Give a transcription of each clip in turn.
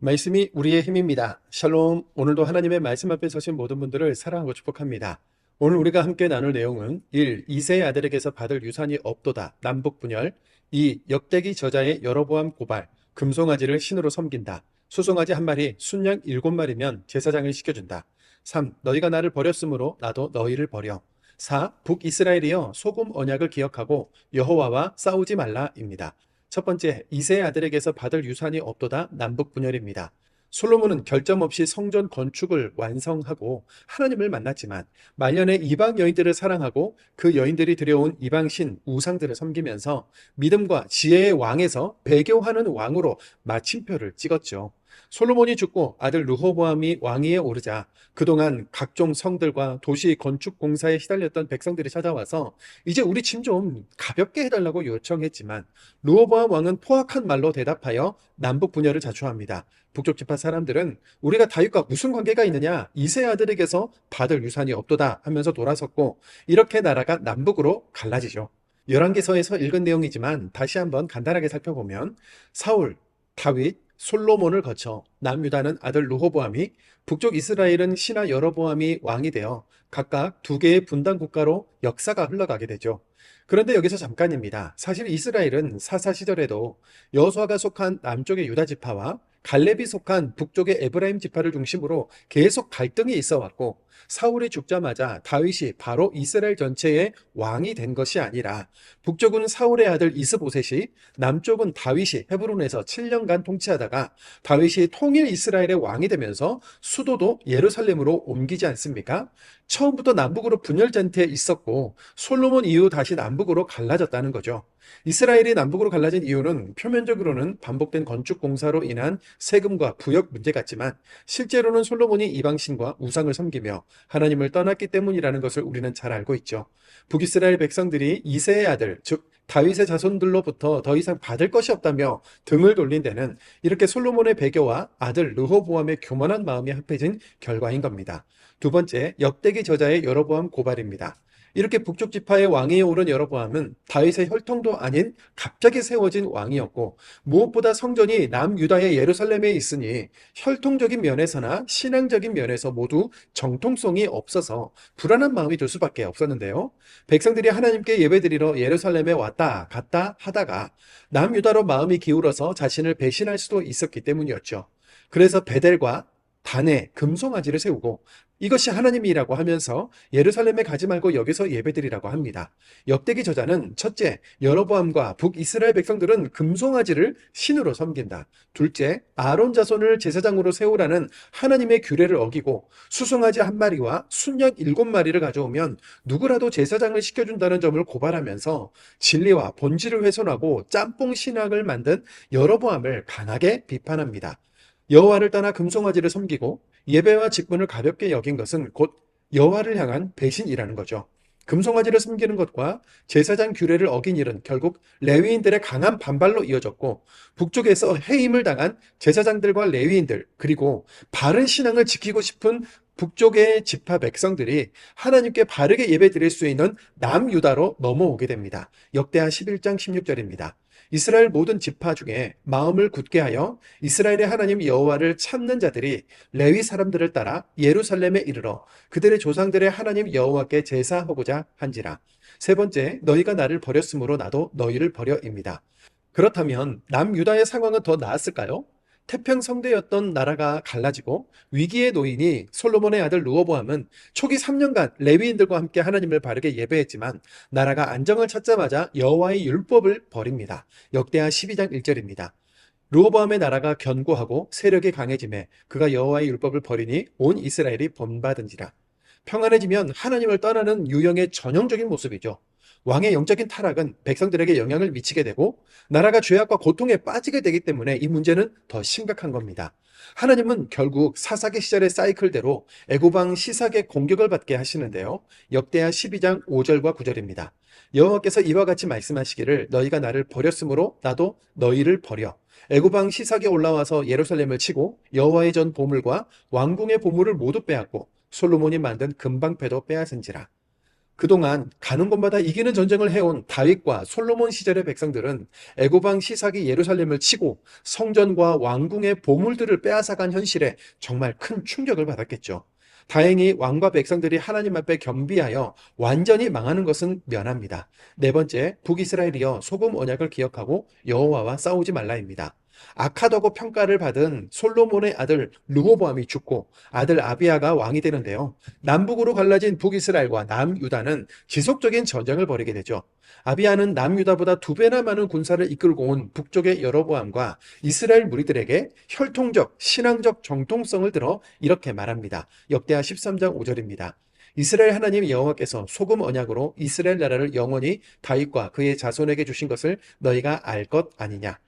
말씀이 우리의 힘입니다. 샬롬. 오늘도 하나님의 말씀 앞에 서신 모든 분들을 사랑하고 축복합니다. 오늘 우리가 함께 나눌 내용은 1. 이새의 아들에게서 받을 유산이 없도다. 남북 분열. 2. 역대기 저자의 여로보암 고발. 금송아지를 신으로 섬긴다. 수송아지 한 마리, 순양 7마리면 제사장을 시켜준다. 3. 너희가 나를 버렸으므로 나도 너희를 버려. 4. 북이스라엘이여 소금 언약을 기억하고 여호와와 싸우지 말라입니다. 첫 번째, 이새의 아들에게서 받을 유산이 없도다. 남북 분열입니다. 솔로몬은 결점 없이 성전 건축을 완성하고 하나님을 만났지만 말년에 이방 여인들을 사랑하고 그 여인들이 들여온 이방신 우상들을 섬기면서 믿음과 지혜의 왕에서 배교하는 왕으로 마침표를 찍었죠. 솔로몬이 죽고 아들 르호보암이 왕위에 오르자 그동안 각종 성들과 도시 건축 공사에 시달렸던 백성들이 찾아와서 이제 우리 짐 좀 가볍게 해달라고 요청했지만 르호보암 왕은 포악한 말로 대답하여 남북 분열을 자초합니다. 북쪽 지파 사람들은 우리가 다윗과 무슨 관계가 있느냐, 이새 아들에게서 받을 유산이 없도다 하면서 돌아섰고 이렇게 나라가 남북으로 갈라지죠. 열왕기서에서 읽은 내용이지만 다시 한번 간단하게 살펴보면 사울, 다윗, 솔로몬을 거쳐 남유다는 아들 르호보암이, 북쪽 이스라엘은 신하 여로보암이 왕이 되어 각각 두 개의 분단 국가로 역사가 흘러가게 되죠. 그런데 여기서 잠깐입니다. 사실 이스라엘은 사사 시절에도 여호수아가 속한 남쪽의 유다 지파와 갈렙이 속한 북쪽의 에브라임 지파를 중심으로 계속 갈등이 있어 왔고, 사울이 죽자마자 다윗이 바로 이스라엘 전체의 왕이 된 것이 아니라 북쪽은 사울의 아들 이스보셋이, 남쪽은 다윗이 헤브론에서 7년간 통치하다가 다윗이 통일 이스라엘의 왕이 되면서 수도도 예루살렘으로 옮기지 않습니까? 처음부터 남북으로 분열 상태에 있었고 솔로몬 이후 다시 남북으로 갈라졌다는 거죠. 이스라엘이 남북으로 갈라진 이유는 표면적으로는 반복된 건축 공사로 인한 세금과 부역 문제 같지만 실제로는 솔로몬이 이방신과 우상을 섬기며 하나님을 떠났기 때문이라는 것을 우리는 잘 알고 있죠. 북이스라엘 백성들이 이새의 아들, 즉 다윗의 자손들로부터 더 이상 받을 것이 없다며 등을 돌린 데는 이렇게 솔로몬의 배교와 아들 르호보암의 교만한 마음이 합해진 결과인 겁니다. 두 번째, 역대기 저자의 여로보암 고발입니다. 이렇게 북쪽 지파의 왕위에 오른 여로보암은 다윗의 혈통도 아닌 갑자기 세워진 왕이었고, 무엇보다 성전이 남유다의 예루살렘에 있으니 혈통적인 면에서나 신앙적인 면에서 모두 정통성이 없어서 불안한 마음이 들 수밖에 없었는데요. 백성들이 하나님께 예배드리러 예루살렘에 왔다 갔다 하다가 남유다로 마음이 기울어서 자신을 배신할 수도 있었기 때문이었죠. 그래서 베델과 단에 금송아지를 세우고 이것이 하나님이라고 하면서 예루살렘에 가지 말고 여기서 예배드리라고 합니다. 역대기 저자는 첫째, 여로보암과 북이스라엘 백성들은 금송아지를 신으로 섬긴다. 둘째, 아론 자손을 제사장으로 세우라는 하나님의 규례를 어기고 수송아지 한 마리와 순양 7마리를 가져오면 누구라도 제사장을 시켜준다는 점을 고발하면서 진리와 본질을 훼손하고 짬뽕 신학을 만든 여로보암을 강하게 비판합니다. 여호와를 떠나 금송아지를 섬기고 예배와 직분을 가볍게 여긴 것은 곧 여호와를 향한 배신이라는 거죠. 금송아지를 섬기는 것과 제사장 규례를 어긴 일은 결국 레위인들의 강한 반발로 이어졌고, 북쪽에서 해임을 당한 제사장들과 레위인들, 그리고 바른 신앙을 지키고 싶은 북쪽의 지파 백성들이 하나님께 바르게 예배드릴 수 있는 남유다로 넘어오게 됩니다. 역대하 11장 16절입니다. 이스라엘 모든 지파 중에 마음을 굳게 하여 이스라엘의 하나님 여호와를 찾는 자들이 레위 사람들을 따라 예루살렘에 이르러 그들의 조상들의 하나님 여호와께 제사하고자 한지라. 세 번째, 너희가 나를 버렸으므로 나도 너희를 버려입니다. 그렇다면 남유다의 상황은 더 나았을까요? 태평성대였던 나라가 갈라지고 위기에 놓이니 솔로몬의 아들 르호보암은 초기 3년간 레위인들과 함께 하나님을 바르게 예배했지만 나라가 안정을 찾자마자 여호와의 율법을 버립니다. 역대하 12장 1절입니다. 르호보암의 나라가 견고하고 세력이 강해짐에 그가 여호와의 율법을 버리니 온 이스라엘이 본받은지라. 평안해지면 하나님을 떠나는 유형의 전형적인 모습이죠. 왕의 영적인 타락은 백성들에게 영향을 미치게 되고 나라가 죄악과 고통에 빠지게 되기 때문에 이 문제는 더 심각한 겁니다. 하나님은 결국 사사기 시절의 사이클대로 애굽왕 시삭의 공격을 받게 하시는데요. 역대하 12장 5절과 9절입니다. 여호와께서 이와 같이 말씀하시기를 너희가 나를 버렸으므로 나도 너희를 버려. 애굽왕 시삭이 올라와서 예루살렘을 치고 여호와의 전 보물과 왕궁의 보물을 모두 빼앗고 솔로몬이 만든 금방패도 빼앗은지라. 그동안 가는 곳마다 이기는 전쟁을 해온 다윗과 솔로몬 시절의 백성들은 애굽 왕 시삭이 예루살렘을 치고 성전과 왕궁의 보물들을 빼앗아간 현실에 정말 큰 충격을 받았겠죠. 다행히 왕과 백성들이 하나님 앞에 겸비하여 완전히 망하는 것은 면합니다. 네 번째, 북이스라엘이여 소금 언약을 기억하고 여호와와 싸우지 말라입니다. 악하다고 평가를 받은 솔로몬의 아들 르호보암이 죽고 아들 아비야가 왕이 되는데요. 남북으로 갈라진 북이스라엘과 남유다는 지속적인 전쟁을 벌이게 되죠. 아비야는 남유다보다 2배나 많은 군사를 이끌고 온 북쪽의 여로보암과 이스라엘 무리들에게 혈통적, 신앙적 정통성을 들어 이렇게 말합니다. 역대하 13장 5절입니다. 이스라엘 하나님 여호와께서 소금 언약으로 이스라엘 나라를 영원히 다윗과 그의 자손에게 주신 것을 너희가 알 것 아니냐.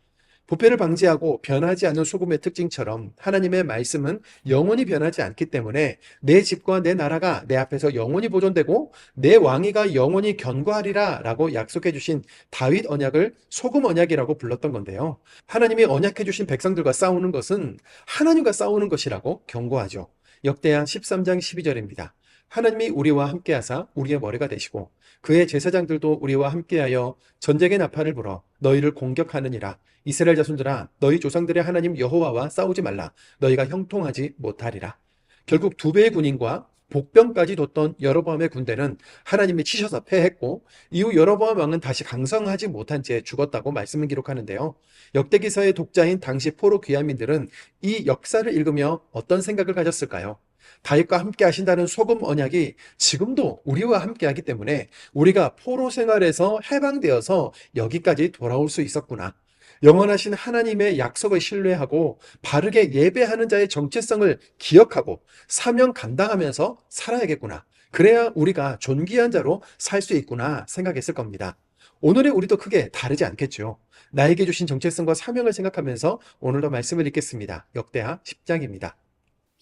부패를 방지하고 변하지 않는 소금의 특징처럼 하나님의 말씀은 영원히 변하지 않기 때문에 내 집과 내 나라가 내 앞에서 영원히 보존되고 내 왕위가 영원히 견고하리라 라고 약속해 주신 다윗 언약을 소금 언약이라고 불렀던 건데요. 하나님이 언약해 주신 백성들과 싸우는 것은 하나님과 싸우는 것이라고 경고하죠. 역대하 13장 12절입니다. 하나님이 우리와 함께하사 우리의 머리가 되시고 그의 제사장들도 우리와 함께하여 전쟁의 나팔을 불어 너희를 공격하느니라. 이스라엘 자손들아 너희 조상들의 하나님 여호와와 싸우지 말라. 너희가 형통하지 못하리라. 결국 2배의 군인과 복병까지 뒀던 여로보암의 군대는 하나님이 치셔서 패했고 이후 여로보암 왕은 다시 강성하지 못한 채 죽었다고 말씀을 기록하는데요. 역대기서의 독자인 당시 포로 귀환민들은 이 역사를 읽으며 어떤 생각을 가졌을까요? 다윗과 함께 하신다는 소금 언약이 지금도 우리와 함께 하기 때문에 우리가 포로 생활에서 해방되어서 여기까지 돌아올 수 있었구나. 영원하신 하나님의 약속을 신뢰하고 바르게 예배하는 자의 정체성을 기억하고 사명 감당하면서 살아야겠구나. 그래야 우리가 존귀한 자로 살 수 있구나 생각했을 겁니다. 오늘의 우리도 크게 다르지 않겠죠. 나에게 주신 정체성과 사명을 생각하면서 오늘도 말씀을 읽겠습니다. 역대하 10장입니다.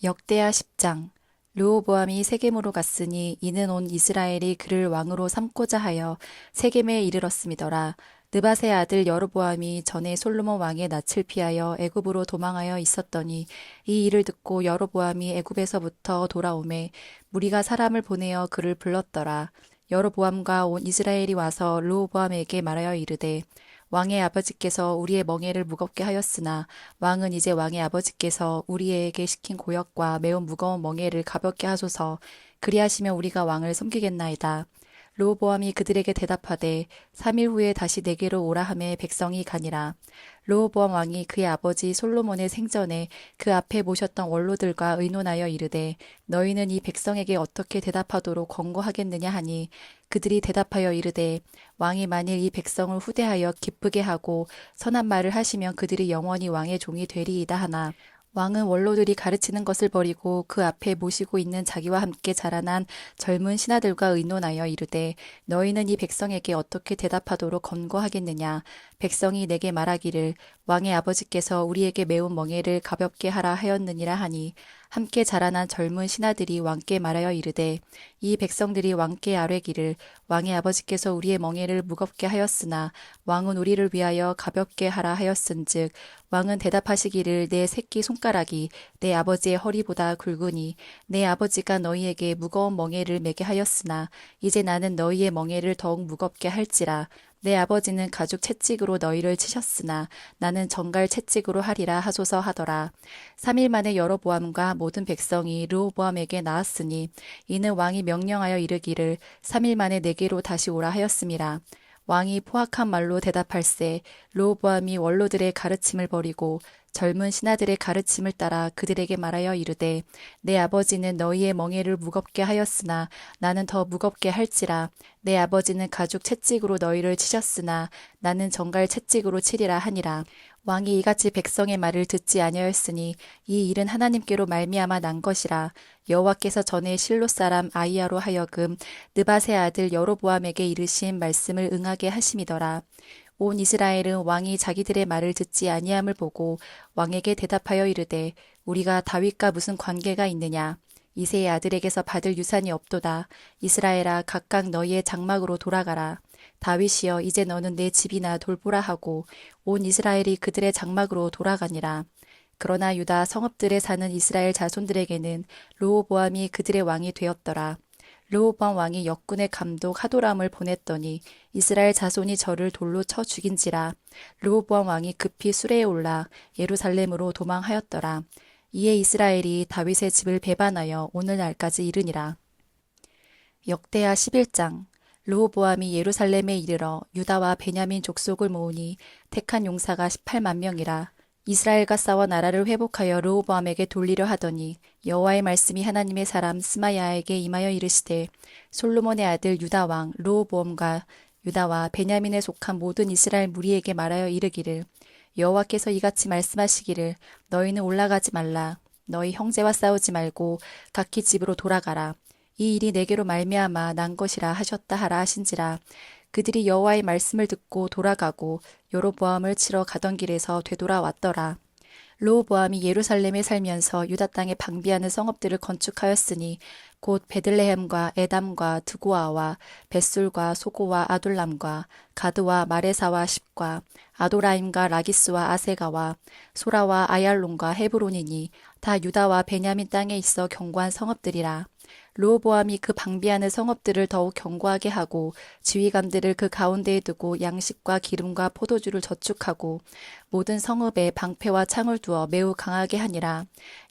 역대하 10장. 르호보암이 세겜으로 갔으니 이는 온 이스라엘이 그를 왕으로 삼고자 하여 세겜에 이르렀음이더라. 느밧의 아들 여로보암이 전에 솔로몬 왕의 낯을 피하여 애굽으로 도망하여 있었더니 이 일을 듣고 여로보암이 애굽에서부터 돌아오매 무리가 사람을 보내어 그를 불렀더라. 여로보암과 온 이스라엘이 와서 르호보암에게 말하여 이르되 왕의 아버지께서 우리의 멍에를 무겁게 하였으나 왕은 이제 왕의 아버지께서 우리에게 시킨 고역과 매우 무거운 멍에를 가볍게 하소서. 그리하시면 우리가 왕을 섬기겠나이다. 르호보암이 그들에게 대답하되 3일 후에 다시 내게로 오라 하매 백성이 가니라. 르호보암 왕이 그의 아버지 솔로몬의 생전에 그 앞에 모셨던 원로들과 의논하여 이르되 너희는 이 백성에게 어떻게 대답하도록 권고하겠느냐 하니 그들이 대답하여 이르되 왕이 만일 이 백성을 후대하여 기쁘게 하고 선한 말을 하시면 그들이 영원히 왕의 종이 되리이다 하나 왕은 원로들이 가르치는 것을 버리고 그 앞에 모시고 있는 자기와 함께 자라난 젊은 신하들과 의논하여 이르되 너희는 이 백성에게 어떻게 대답하도록 권고하겠느냐. 백성이 내게 말하기를 왕의 아버지께서 우리에게 매운 멍에를 가볍게 하라 하였느니라 하니 함께 자라난 젊은 신하들이 왕께 말하여 이르되 이 백성들이 왕께 아뢰기를 왕의 아버지께서 우리의 멍에를 무겁게 하였으나 왕은 우리를 위하여 가볍게 하라 하였은즉 왕은 대답하시기를 내 새끼 손가락이 내 아버지의 허리보다 굵으니 내 아버지가 너희에게 무거운 멍에를 매게 하였으나 이제 나는 너희의 멍에를 더욱 무겁게 할지라. 내 아버지는 가죽 채찍으로 너희를 치셨으나 나는 정갈 채찍으로 하리라 하소서 하더라. 3일 만에 여로보암과 모든 백성이 르호보암에게 나왔으니 이는 왕이 명령하여 이르기를 3일 만에 내게로 다시 오라 하였음이라. 왕이 포악한 말로 대답할세 르호보암이 원로들의 가르침을 버리고 젊은 신하들의 가르침을 따라 그들에게 말하여 이르되 내 아버지는 너희의 멍에를 무겁게 하였으나 나는 더 무겁게 할지라. 내 아버지는 가죽 채찍으로 너희를 치셨으나 나는 정갈 채찍으로 치리라 하니라. 왕이 이같이 백성의 말을 듣지 아니하였으니 이 일은 하나님께로 말미암아 난 것이라. 여호와께서 전에 실로 사람 아히야로 하여금 느밧의 아들 여로보암에게 이르신 말씀을 응하게 하심이더라. 온 이스라엘은 왕이 자기들의 말을 듣지 아니함을 보고 왕에게 대답하여 이르되 우리가 다윗과 무슨 관계가 있느냐. 이새의 아들에게서 받을 유산이 없도다. 이스라엘아 각각 너희의 장막으로 돌아가라. 다윗이여 이제 너는 내 집이나 돌보라 하고 온 이스라엘이 그들의 장막으로 돌아가니라. 그러나 유다 성읍들에 사는 이스라엘 자손들에게는 르호보암이 그들의 왕이 되었더라. 르호보암 왕이 역군의 감독 하도람을 보냈더니 이스라엘 자손이 저를 돌로 쳐 죽인지라. 르호보암 왕이 급히 수레에 올라 예루살렘으로 도망하였더라. 이에 이스라엘이 다윗의 집을 배반하여 오늘날까지 이르니라. 역대하 11장. 르호보암이 예루살렘에 이르러 유다와 베냐민 족속을 모으니 택한 용사가 18만 명이라. 이스라엘과 싸워 나라를 회복하여 르호보암에게 돌리려 하더니 여호와의 말씀이 하나님의 사람 스마야에게 임하여 이르시되, 솔로몬의 아들 유다 왕 르호보암과 유다와 베냐민에 속한 모든 이스라엘 무리에게 말하여 이르기를, 여호와께서 이같이 말씀하시기를, 너희는 올라가지 말라. 너희 형제와 싸우지 말고 각기 집으로 돌아가라. 이 일이 내게로 말미암아 난 것이라 하셨다 하라 하신지라. 그들이 여호와의 말씀을 듣고 돌아가고 여로보암을 치러 가던 길에서 되돌아왔더라. 르호보암이 예루살렘에 살면서 유다 땅에 방비하는 성읍들을 건축하였으니 곧 베들레헴과 에담과 드고아와 벳술과 소고와 아둘람과 가드와 마레사와 십과 아도라임과 라기스와 아세가와 소라와 아얄론과 헤브론이니 다 유다와 베냐민 땅에 있어 견고한 성읍들이라. 르호보암이 그 방비하는 성읍들을 더욱 견고하게 하고 지휘관들을 그 가운데에 두고 양식과 기름과 포도주를 저축하고 모든 성읍에 방패와 창을 두어 매우 강하게 하니라.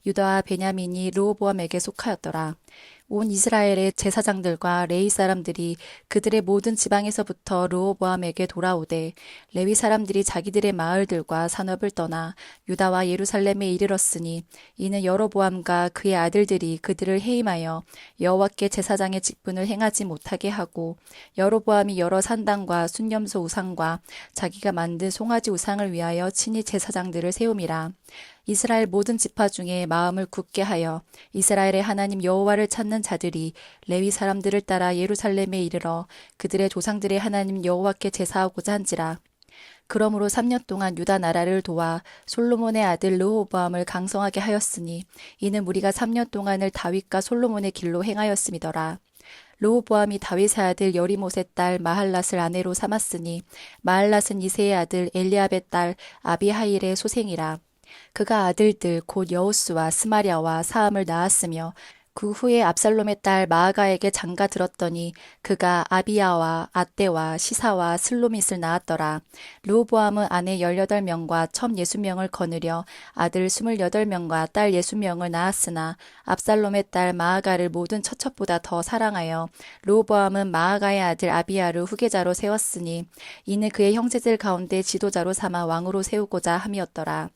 유다와 베냐민이 르호보암에게 속하였더라. 온 이스라엘의 제사장들과 레위 사람들이 그들의 모든 지방에서부터 르호보암에게 돌아오되 레위 사람들이 자기들의 마을들과 산업을 떠나 유다와 예루살렘에 이르렀으니 이는 여로보암과 그의 아들들이 그들을 해임하여 여호와께 제사장의 직분을 행하지 못하게 하고 여로보암이 여러 산당과 순념소 우상과 자기가 만든 송아지 우상을 위하여 친히 제사장들을 세움이라. 이스라엘 모든 지파 중에 마음을 굳게 하여 이스라엘의 하나님 여호와를 찾는 자들이 레위 사람들을 따라 예루살렘에 이르러 그들의 조상들의 하나님 여호와께 제사하고자 한지라. 그러므로 3년 동안 유다 나라를 도와 솔로몬의 아들 르호보암을 강성하게 하였으니 이는 우리가 3년 동안을 다윗과 솔로몬의 길로 행하였음이더라. 르호보암이 다윗의 아들 여리못의 딸 마할랏을 아내로 삼았으니 마할랏은 이새의 아들 엘리압의 딸 아비하일의 소생이라. 그가 아들들 곧 여호수와 스마랴와 사함을 낳았으며 그 후에 압살롬의 딸 마아가에게 장가 들었더니 그가 아비야와 아떼와 시사와 슬로밋을 낳았더라. 르호보암은 아내 18명과 첨 60명을 거느려 아들 28명과 딸 60명을 낳았으나 압살롬의 딸 마아가를 모든 처첩보다 더 사랑하여 르호보암은 마아가의 아들 아비야를 후계자로 세웠으니 이는 그의 형제들 가운데 지도자로 삼아 왕으로 세우고자 함이었더라.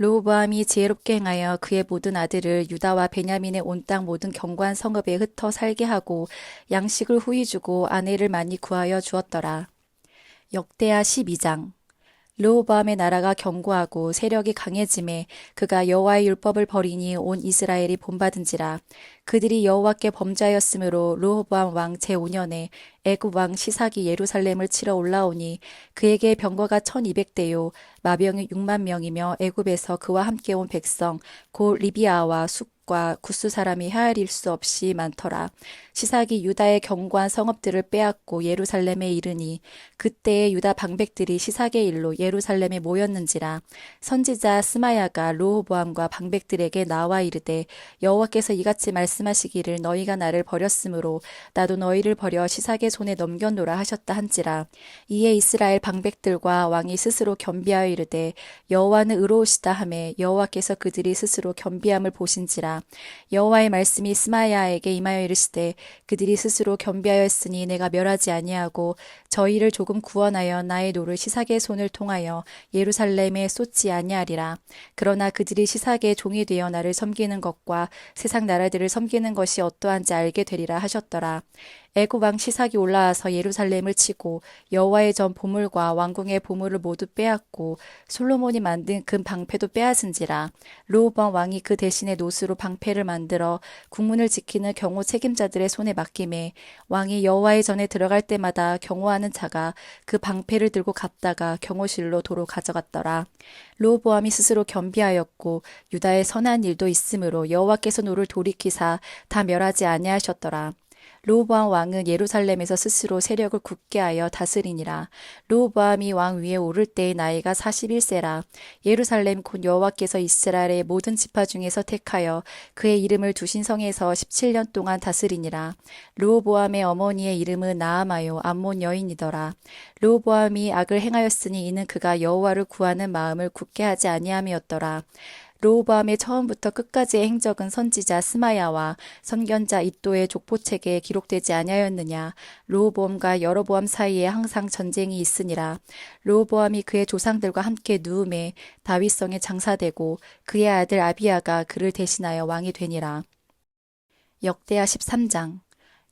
르호보암이 지혜롭게 행하여 그의 모든 아들을 유다와 베냐민의 온 땅 모든 견고한 성읍에 흩어 살게 하고 양식을 후히 주고 아내를 많이 구하여 주었더라. 역대하 12장. 르호보암의 나라가 견고하고 세력이 강해짐에 그가 여호와의 율법을 버리니 온 이스라엘이 본받은지라. 그들이 여호와께 범죄하였으므로 르호보암 왕 제5년에 애굽 왕 시삭이 예루살렘을 치러 올라오니 그에게 병거가 1200대요 마병이 6만 명이며 애굽에서 그와 함께 온 백성 곧 리비아와 숲과 구스 사람이 헤아릴 수 없이 많더라. 시삭이 유다의 견고한 성읍들을 빼앗고 예루살렘에 이르니 그때에 유다 방백들이 시삭의 일로 예루살렘에 모였는지라. 선지자 스마야가 르호보암과 방백들에게 나와 이르되 여호와께서 이같이 말씀하시기를 너희가 나를 버렸으므로 나도 너희를 버려 시삭의 손에 넘겨노라 하셨다 한지라. 이에 이스라엘 방백들과 왕이 스스로 겸비하여 이르되 여호와는 의로우시다 하매 여호와께서 그들이 스스로 겸비함을 보신지라. 여호와의 말씀이 스마야에게 임하여 이르시되 그들이 스스로 겸비하였으니 내가 멸하지 아니하고 저희를 조금 구원하여 나의 노를 시삭의 손을 통하여 예루살렘에 쏟지 아니하리라. 그러나 그들이 시삭의 종이 되어 나를 섬기는 것과 세상 나라들을 섬기는 것이 어떠한지 알게 되리라 하셨더라. 애굽 왕 시삭이 올라와서 예루살렘을 치고 여호와의 전 보물과 왕궁의 보물을 모두 빼앗고 솔로몬이 만든 금 방패도 빼앗은지라. 르호보암 왕이 그 대신에 노수로 방패를 만들어 국문을 지키는 경호 책임자들의 손에 맡김에 왕이 여호와의 전에 들어갈 때마다 경호하는 자가 그 방패를 들고 갔다가 경호실로 도로 가져갔더라. 르호보암이 스스로 겸비하였고 유다의 선한 일도 있으므로 여호와께서 노를 돌이키사 다 멸하지 아니하셨더라. 르호보암 왕은 예루살렘에서 스스로 세력을 굳게 하여 다스리니라. 르호보암이 왕 위에 오를 때의 나이가 41세라. 예루살렘 곧 여호와께서 이스라엘의 모든 지파 중에서 택하여 그의 이름을 두신 성에서 17년 동안 다스리니라. 르호보암의 어머니의 이름은 나아마요 암몬 여인이더라. 르호보암이 악을 행하였으니 이는 그가 여호와를 구하는 마음을 굳게 하지 아니함이었더라. 르호보암의 처음부터 끝까지의 행적은 선지자 스마야와 선견자 id도의 족보책에 기록되지 아니하였느냐. 르호보암과 여로보암 사이에 항상 전쟁이 있으니라. 르호보암이 그의 조상들과 함께 누움에 다윗성에 장사되고 그의 아들 아비야가 그를 대신하여 왕이 되니라. 역대하 13장.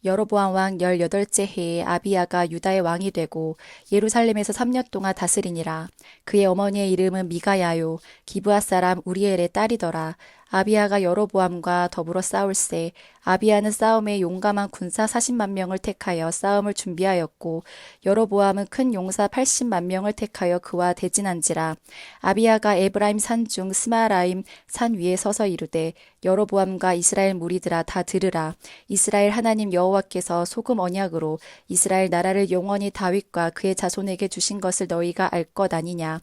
여로보암 왕 18째 해에 아비야가 유다의 왕이 되고 예루살렘에서 3년 동안 다스리니라. 그의 어머니의 이름은 미가야요 기브아 사람 우리엘의 딸이더라. 아비야가 여로보암과 더불어 싸울세. 아비야는 싸움에 용감한 군사 40만 명을 택하여 싸움을 준비하였고 여로보암은 큰 용사 80만 명을 택하여 그와 대진한지라. 아비야가 에브라임 산중 스마라임 산 위에 서서 이르되 여로보암과 이스라엘 무리들아 다 들으라. 이스라엘 하나님 여호와께서 소금 언약으로 이스라엘 나라를 영원히 다윗과 그의 자손에게 주신 것을 너희가 알 것 아니냐.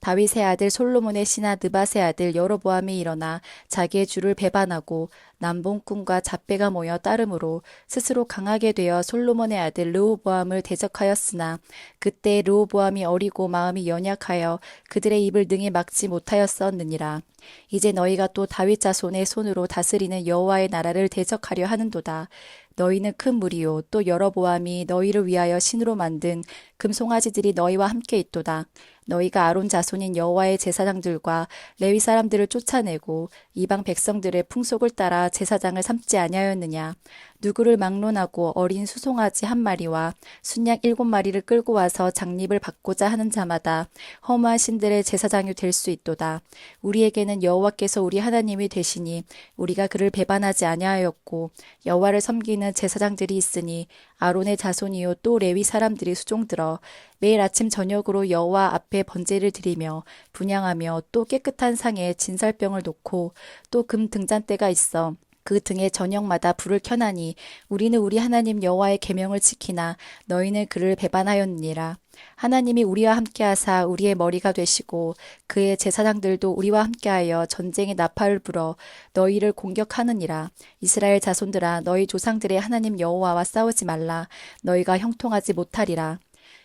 다윗의 아들 솔로몬의 신하 느밧의 아들 여로보암이 일어나 자기의 주를 배반하고 남봉꾼과 잡배가 모여 따름으로 스스로 강하게 되어 솔로몬의 아들 르호보암을 대적하였으나 그때 르호보암이 어리고 마음이 연약하여 그들의 입을 능히 막지 못하였었느니라. 이제 너희가 또 다윗 자손의 손으로 다스리는 여호와의 나라를 대적하려 하는도다. 너희는 큰 무리요 또 여로보암이 너희를 위하여 신으로 만든 금송아지들이 너희와 함께 있도다. 너희가 아론 자손인 여호와의 제사장들과 레위 사람들을 쫓아내고 이방 백성들의 풍속을 따라 제사장을 삼지 아니하였느냐. 누구를 막론하고 어린 수송아지 한 마리와 순양 7마리를 끌고 와서 장립을 받고자 하는 자마다 허무한 신들의 제사장이 될 수 있도다. 우리에게는 여호와께서 우리 하나님이 되시니 우리가 그를 배반하지 아니하였고 여호와를 섬기는 제사장들이 있으니 아론의 자손이요 또 레위 사람들이 수종들어 매일 아침 저녁으로 여호와 앞에 번제를 드리며 분향하며 또 깨끗한 상에 진설병을 놓고 또 금 등잔대가 있어 그 등에 저녁마다 불을 켜나니 우리는 우리 하나님 여호와의 계명을 지키나 너희는 그를 배반하였느니라. 하나님이 우리와 함께하사 우리의 머리가 되시고 그의 제사장들도 우리와 함께하여 전쟁의 나팔을 불어 너희를 공격하느니라. 이스라엘 자손들아 너희 조상들의 하나님 여호와와 싸우지 말라. 너희가 형통하지 못하리라.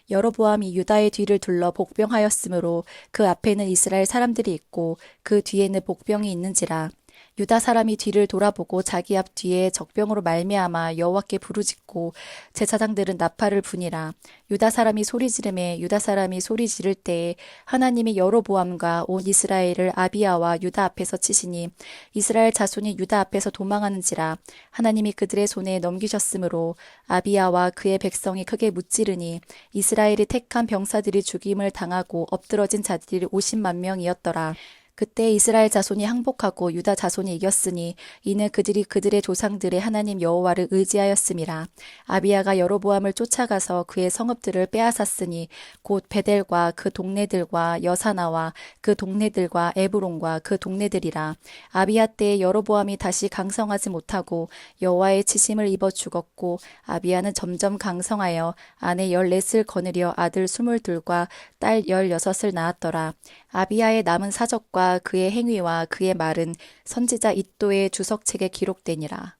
여로보암이 유다의 뒤를 둘러 복병하였으므로 그 앞에는 이스라엘 사람들이 있고 그 뒤에는 복병이 있는지라. 유다 사람이 뒤를 돌아보고 자기 앞 뒤에 적병으로 말미암아 여호와께 부르짖고 제사장들은 나팔을 부니라. 유다 사람이 소리 지르매 유다 사람이 소리 지를 때에 하나님이 여로보암과 온 이스라엘을 아비야와 유다 앞에서 치시니 이스라엘 자손이 유다 앞에서 도망하는지라. 하나님이 그들의 손에 넘기셨으므로 아비야와 그의 백성이 크게 무찌르니 이스라엘이 택한 병사들이 죽임을 당하고 엎드러진 자들이 50만 명이었더라. 그때 이스라엘 자손이 항복하고 유다 자손이 이겼으니 이는 그들이 그들의 조상들의 하나님 여호와를 의지하였음이라. 아비야가 여로보암을 쫓아가서 그의 성읍들을 빼앗았으니 곧 베델과 그 동네들과 여사나와 그 동네들과 에브론과 그 동네들이라. 아비야 때에 여로보암이 다시 강성하지 못하고 여호와의 치심을 입어 죽었고 아비야는 점점 강성하여 아내 14을 거느려 아들 22과 딸 16을 낳았더라. 아비야의 남은 사적과 그의 행위와 그의 말은 선지자 id도의 주석책에 기록되니라.